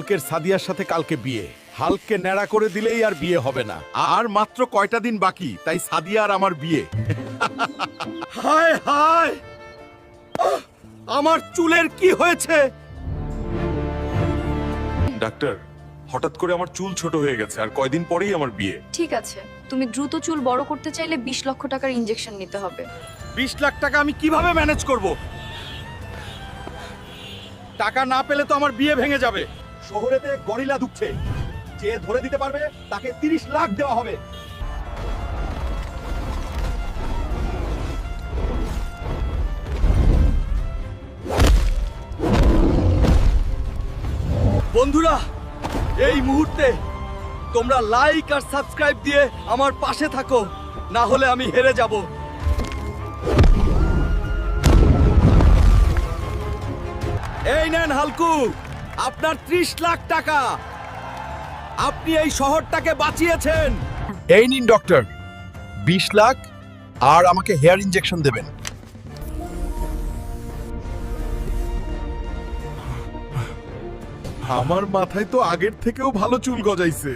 হালকের সাদিয়ার সাথে কালকে বিয়ে। হালককে ন্যাড়া করে দিলেই আর বিয়ে হবে না। আর মাত্র কয়টা দিন বাকি, তাই সাদিয়া আর আমার বিয়ে। হায় হায়, আমার চুলের কি হয়েছে? ডাক্তার, হঠাৎ করে আমার চুল ছোট হয়ে গেছে আর কয়দিন পরেই আমার বিয়ে। ঠিক আছে, তুমি দ্রুত চুল বড় করতে চাইলে 20 লক্ষ টাকার ইনজেকশন নিতে হবে। 20 লাখ টাকা আমি কিভাবে ম্যানেজ করব? টাকা না পেলে তো আমার বিয়ে ভেঙে যাবে। শহরেতে গরিলা ঢুকছে, যে ধরে দিতে পারবে তাকে 30 লাখ দেওয়া হবে। বন্ধুরা, এই মুহূর্তে তোমরা লাইক আর সাবস্ক্রাইব দিয়ে আমার পাশে থাকো, না হলে আমি হেরে যাব। এই নেন হালকু, আপনার 30 লাখ টাকা। আপনি এই শহরটাকে বাঁচিয়েছেন। এই নিন ডক্টর, 20 লাখ আর আমাকে হেয়ার ইনজেকশন দেবেন। আমার মাথায় তো আগের থেকেও ভালো চুল গজাইছে।